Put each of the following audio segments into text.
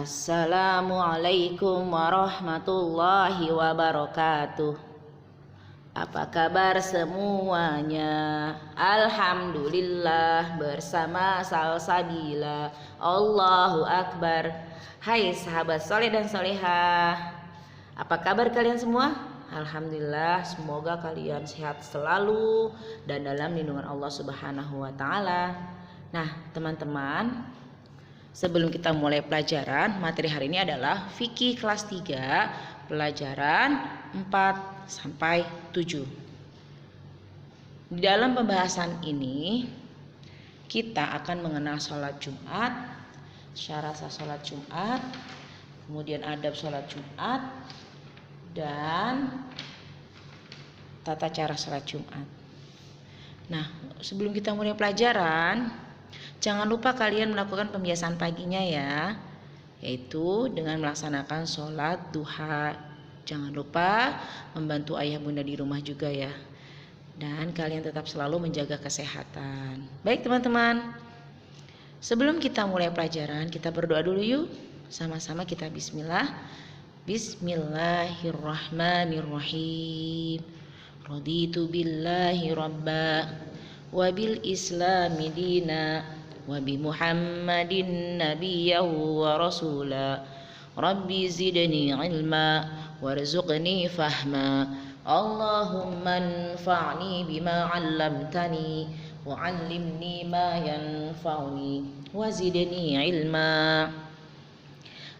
Assalamualaikum warahmatullahi wabarakatuh. Apa kabar semuanya? Alhamdulillah, bersama Salsabila. Allahu Akbar. Hai sahabat soleh dan solehah, apa kabar kalian semua? Alhamdulillah, semoga kalian sehat selalu dan dalam lindungan Allah Subhanahu wa Ta'ala. Nah, teman-teman, sebelum kita mulai pelajaran, materi hari ini adalah fikih kelas 3, pelajaran 4 sampai 7. Di dalam pembahasan ini kita akan mengenal sholat Jumat, syarat sah sholat Jumat, kemudian adab sholat Jumat, dan tata cara sholat Jumat. Nah, sebelum kita mulai pelajaran, jangan lupa kalian melakukan pembiasaan paginya ya, yaitu dengan melaksanakan sholat duha. Jangan lupa membantu ayah bunda di rumah juga ya. Dan kalian tetap selalu menjaga kesehatan. Baik teman-teman, sebelum kita mulai pelajaran, kita berdoa dulu yuk. Sama-sama kita bismillah. Bismillahirrahmanirrahim. Raditu billahi rabba wa bil islami dina wa bi muhammadin nabiyyahu wa rasula. Rabbi zidni ilma warzuqni fahma. Allahumma anfa'ni bima 'allamtani wa 'allimni ma yanfa'uni wa zidni ilma.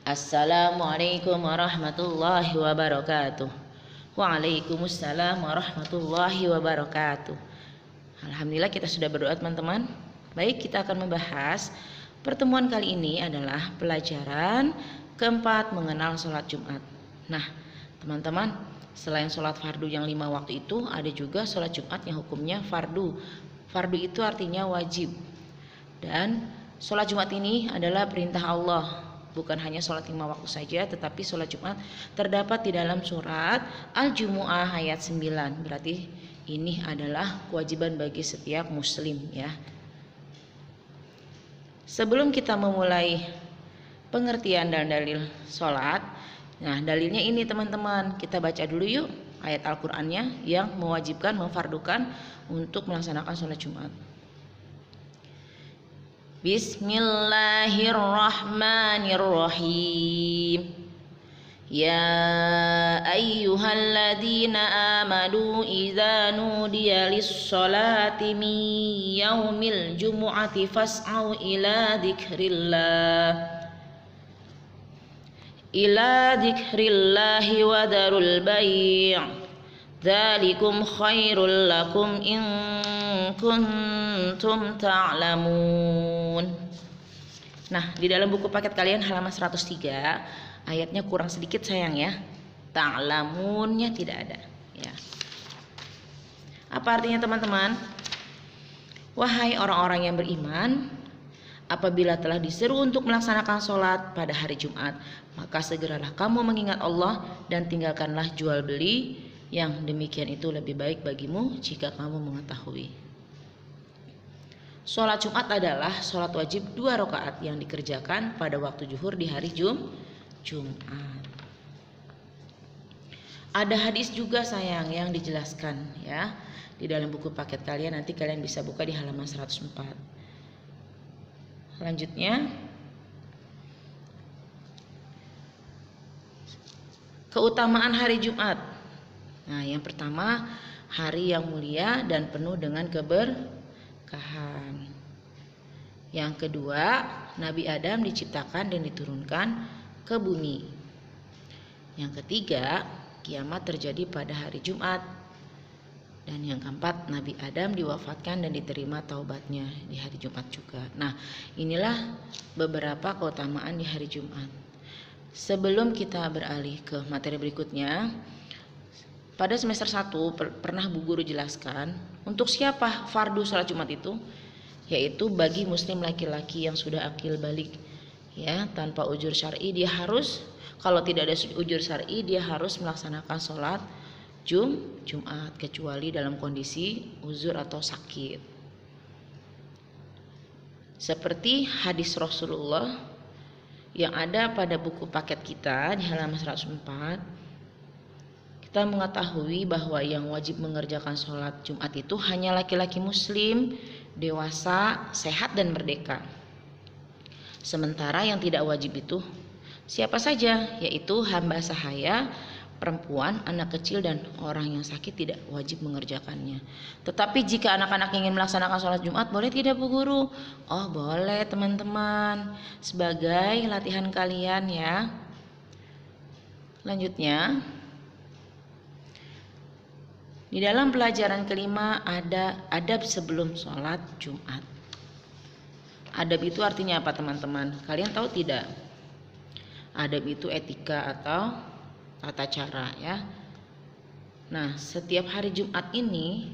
Assalamualaikum warahmatullahi wabarakatuh. Waalaikumsalam warahmatullahi wabarakatuh. Alhamdulillah kita sudah berdoa teman-teman. Baik, kita akan membahas pertemuan kali ini adalah pelajaran keempat mengenal sholat Jumat. Nah teman-teman, selain sholat fardu yang 5 waktu itu, ada juga sholat Jumat yang hukumnya fardu. Fardu itu artinya wajib. Dan sholat Jumat ini adalah perintah Allah. Bukan hanya sholat 5 waktu saja, tetapi sholat Jumat terdapat di dalam surat Al-Jumu'ah ayat 9. Berarti ini adalah kewajiban bagi setiap muslim ya. Sebelum kita memulai pengertian dan dalil sholat, nah dalilnya ini teman-teman, kita baca dulu yuk ayat Al-Qur'annya yang mewajibkan, memfardukan untuk melaksanakan sholat Jumat. Bismillahirrahmanirrahim. Ya ayyuhalladzina amanu idza nudiya lis-sholati min yaumil jumu'ati fas'au ila dzikrillahi wa darul bai'. Dzalikum khairul lakum in kuntum ta'lamun. Nah, di dalam buku paket kalian halaman 103, ayatnya kurang sedikit sayang ya. Ta'lamunnya tidak ada ya. Apa artinya teman-teman? Wahai orang-orang yang beriman, apabila telah diseru untuk melaksanakan sholat pada hari Jumat, maka segeralah kamu mengingat Allah dan tinggalkanlah jual beli. Yang demikian itu lebih baik bagimu jika kamu mengetahui. Sholat Jumat adalah sholat wajib 2 rakaat yang dikerjakan pada waktu zuhur di hari Jumat. Ada hadis juga sayang yang dijelaskan ya di dalam buku paket kalian, nanti kalian bisa buka di halaman 104. Selanjutnya, keutamaan hari Jumat. Nah, yang pertama, hari yang mulia dan penuh dengan keberkahan. Yang kedua, Nabi Adam diciptakan dan diturunkan ke bumi. Yang ketiga, kiamat terjadi pada hari Jumat. Dan yang keempat, Nabi Adam diwafatkan dan diterima taubatnya di hari Jumat juga. Nah, inilah beberapa keutamaan di hari Jumat. Sebelum kita beralih ke materi berikutnya, pada semester 1 pernah Bu Guru jelaskan untuk siapa fardu sholat Jumat itu, yaitu bagi muslim laki-laki yang sudah akil balik ya, tanpa ujur syar'i. Dia harus, kalau tidak ada ujur syar'i, dia harus melaksanakan sholat Jumat kecuali dalam kondisi uzur atau sakit. Seperti hadis Rasulullah yang ada pada buku paket kita di halaman 104, kita mengetahui bahwa yang wajib mengerjakan sholat Jumat itu hanya laki-laki muslim, dewasa, sehat dan merdeka. Sementara yang tidak wajib itu siapa saja, yaitu hamba sahaya, perempuan, anak kecil dan orang yang sakit tidak wajib mengerjakannya. Tetapi jika anak-anak ingin melaksanakan sholat Jumat, boleh tidak Bu Guru? Oh boleh teman-teman, sebagai latihan kalian ya. Lanjutnya, di dalam pelajaran kelima ada adab sebelum sholat Jumat. Adab itu artinya apa teman-teman? Kalian tahu tidak? Adab itu etika atau tata cara ya. Nah, setiap hari Jumat ini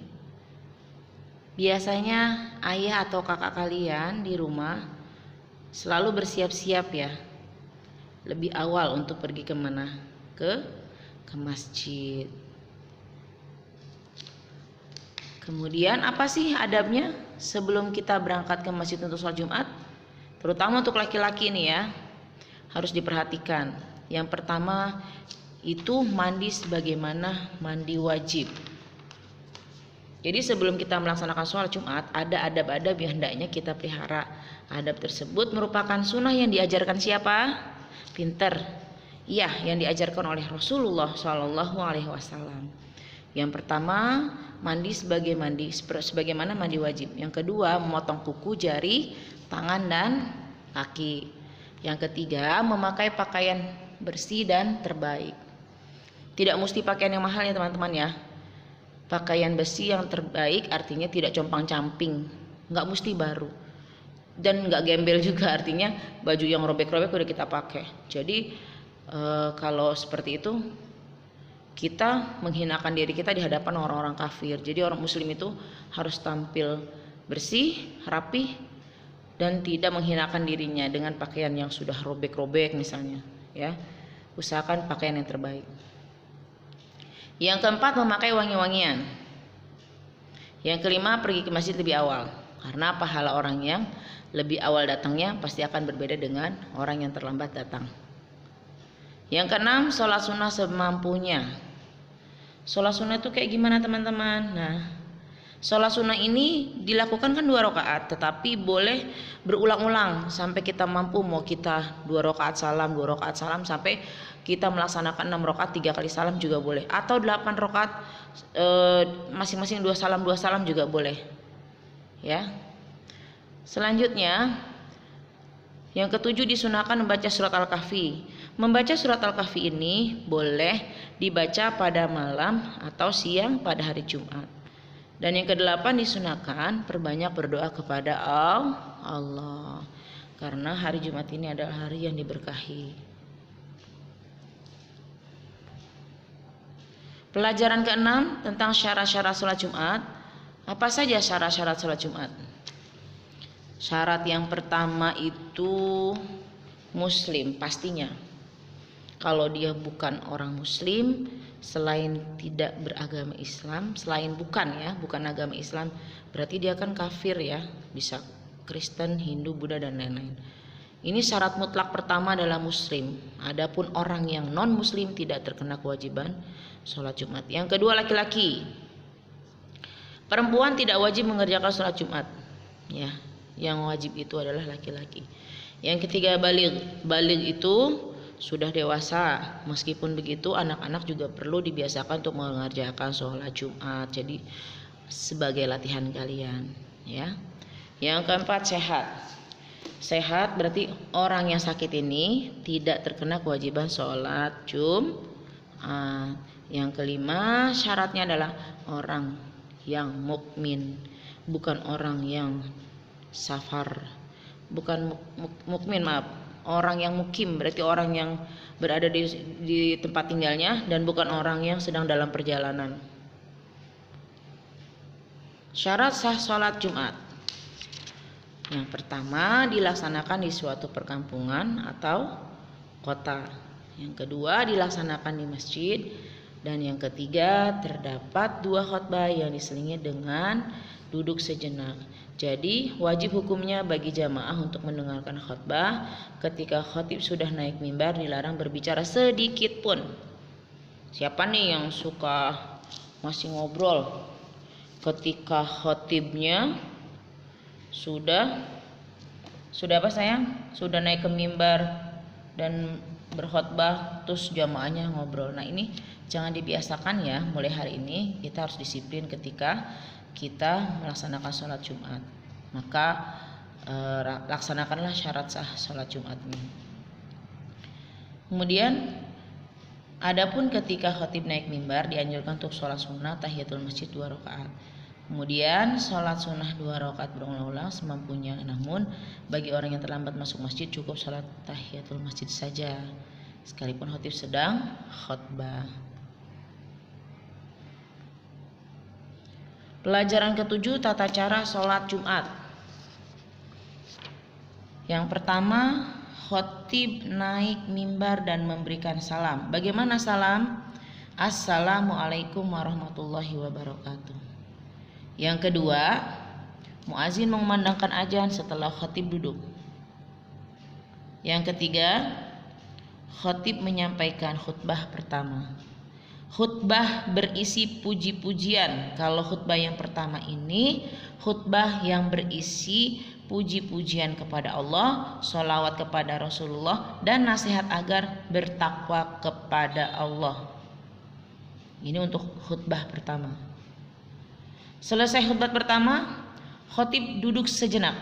biasanya ayah atau kakak kalian di rumah selalu bersiap-siap ya, lebih awal untuk pergi kemana? Ke masjid. Kemudian apa sih adabnya sebelum kita berangkat ke masjid untuk sholat Jumat? Terutama untuk laki-laki nih ya, harus diperhatikan. Yang pertama itu mandi sebagaimana mandi wajib. Jadi sebelum kita melaksanakan sholat Jumat, ada adab-adab yang hendaknya kita pelihara. Adab tersebut merupakan sunnah yang diajarkan siapa? Pinter. Iya, yang diajarkan oleh Rasulullah SAW. Yang pertama, mandi sebagaimana mandi wajib. Yang kedua, memotong kuku, jari, tangan dan kaki. Yang ketiga, memakai pakaian bersih dan terbaik. Tidak mesti pakaian yang mahal ya teman-teman ya. Pakaian bersih yang terbaik artinya tidak compang-camping, nggak mesti baru. Dan nggak gembel juga, artinya baju yang robek-robek udah kita pakai. Jadi kalau seperti itu, kita menghinakan diri kita di hadapan orang-orang kafir. Jadi orang muslim itu harus tampil bersih, rapi, dan tidak menghinakan dirinya dengan pakaian yang sudah robek-robek misalnya ya. Usahakan pakaian yang terbaik. Yang keempat, memakai wangi-wangian. Yang kelima, pergi ke masjid lebih awal, karena pahala orang yang lebih awal datangnya pasti akan berbeda dengan orang yang terlambat datang. Yang keenam, sholat sunnah semampunya. Sholat sunnah itu kayak gimana teman-teman? Nah, sholat sunnah ini dilakukan kan 2 rakaat, tetapi boleh berulang-ulang sampai kita mampu. Mau kita 2 rakaat salam sampai kita melaksanakan 6 rakaat 3 kali salam juga boleh, atau 8 rakaat masing-masing 2 salam juga boleh ya. Selanjutnya, yang ketujuh, disunahkan membaca surat Al-Kahfi. Membaca surat Al-Kahfi ini boleh dibaca pada malam atau siang pada hari Jumat. Dan yang kedelapan, disunahkan perbanyak berdoa kepada Allah, karena hari Jumat ini adalah hari yang diberkahi. Pelajaran keenam tentang syarat-syarat sholat Jumat. Apa saja syarat-syarat sholat Jumat? Syarat yang pertama itu muslim pastinya. Kalau dia bukan orang muslim, selain tidak beragama Islam, bukan agama Islam, berarti dia kan kafir ya, bisa Kristen, Hindu, Buddha dan lain-lain. Ini syarat mutlak pertama adalah muslim. Adapun orang yang non muslim tidak terkena kewajiban sholat Jumat. Yang kedua, laki-laki. Perempuan tidak wajib mengerjakan sholat Jumat ya, yang wajib itu adalah laki-laki. Yang ketiga, baligh. Baligh itu sudah dewasa. Meskipun begitu, anak-anak juga perlu dibiasakan untuk mengerjakan sholat Jumat. Jadi sebagai latihan kalian ya. Yang keempat, sehat. Sehat berarti orang yang sakit ini tidak terkena kewajiban sholat Jumat. Yang kelima, syaratnya adalah orang yang mukmin, bukan orang yang safar, bukan mukmin, orang yang mukim, berarti orang yang berada di tempat tinggalnya, dan bukan orang yang sedang dalam perjalanan. Syarat sah sholat Jumat. Yang pertama, dilaksanakan di suatu perkampungan atau kota. Yang kedua, dilaksanakan di masjid. Dan yang ketiga, terdapat 2 khutbah yang diselingi dengan duduk sejenak. Jadi wajib hukumnya bagi jamaah untuk mendengarkan khutbah. Ketika khatib sudah naik mimbar, dilarang berbicara sedikit pun. Siapa nih yang suka masih ngobrol ketika khatibnya sudah apa sayang? Sudah naik ke mimbar dan berkhutbah, terus jamaahnya ngobrol. Nah, ini jangan dibiasakan ya. Mulai hari ini kita harus disiplin ketika kita melaksanakan sholat Jumat. Maka laksanakanlah syarat sah sholat Jumat ini. Kemudian, adapun ketika khatib naik mimbar, dianjurkan untuk sholat sunnah tahiyatul masjid 2 rakaat. Kemudian sholat sunnah 2 rakaat berulang-ulang semampunya. Namun bagi orang yang terlambat masuk masjid, cukup sholat tahiyatul masjid saja, sekalipun khatib sedang khutbah. Pelajaran ke-7, tata cara sholat Jumat. Yang pertama, khatib naik mimbar dan memberikan salam. Bagaimana salam? Assalamualaikum warahmatullahi wabarakatuh. Yang kedua, muazin mengumandangkan azan setelah khatib duduk. Yang ketiga, khatib menyampaikan khutbah pertama. Khutbah berisi puji-pujian. Kalau khutbah yang pertama ini khutbah yang berisi puji-pujian kepada Allah, sholawat kepada Rasulullah, dan nasihat agar bertakwa kepada Allah. Ini untuk khutbah pertama. Selesai khutbah pertama, khatib duduk sejenak.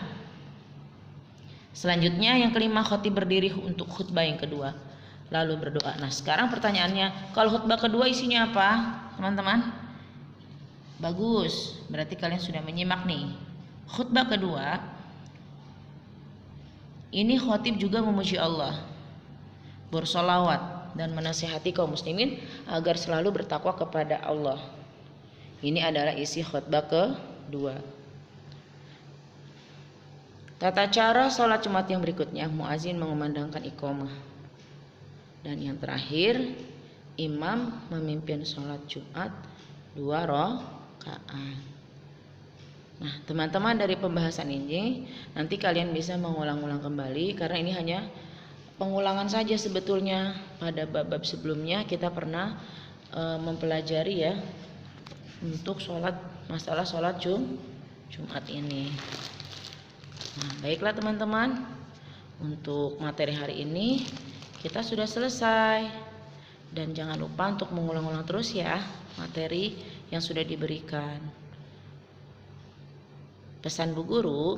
Selanjutnya yang kelima, khatib berdiri untuk khutbah yang kedua, lalu berdoa. Nah, sekarang pertanyaannya, kalau khutbah kedua isinya apa, teman-teman? Bagus, berarti kalian sudah menyimak nih. Khutbah kedua, ini khatib juga memuji Allah, bersolawat, dan menasihati kaum muslimin agar selalu bertakwa kepada Allah. Ini adalah isi khutbah kedua. Tata cara sholat Jumat yang berikutnya, muazin mengumandangkan iqamah. Dan yang terakhir, imam memimpin sholat Jumat 2 rakaat. Nah, teman-teman, dari pembahasan ini nanti kalian bisa mengulang-ulang kembali, karena ini hanya pengulangan saja sebetulnya. Pada bab-bab sebelumnya kita pernah mempelajari ya untuk masalah sholat Jumat ini. Nah, baiklah teman-teman, untuk materi hari ini kita sudah selesai, dan jangan lupa untuk mengulang-ulang terus ya materi yang sudah diberikan. Pesan Bu Guru,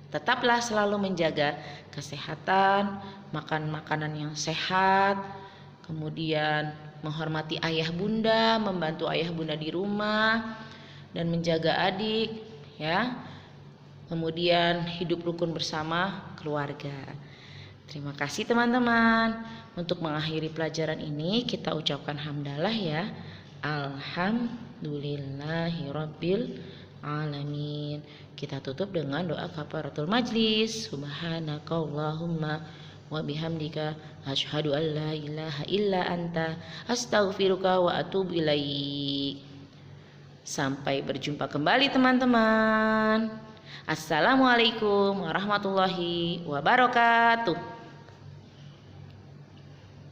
tetaplah selalu menjaga kesehatan, makan makanan yang sehat, kemudian menghormati ayah bunda, membantu ayah bunda di rumah, dan menjaga adik ya. Kemudian hidup rukun bersama keluarga. Terima kasih teman-teman. Untuk mengakhiri pelajaran ini kita ucapkan hamdalah ya. Alhamdulillahirabbil alamin. Kita tutup dengan doa kafaratul majlis. Subhanakallahumma wa bihamdika asyhadu an la ilaha illa anta astaghfiruka wa atubu ilaik. Sampai berjumpa kembali teman-teman. Assalamualaikum warahmatullahi wabarakatuh.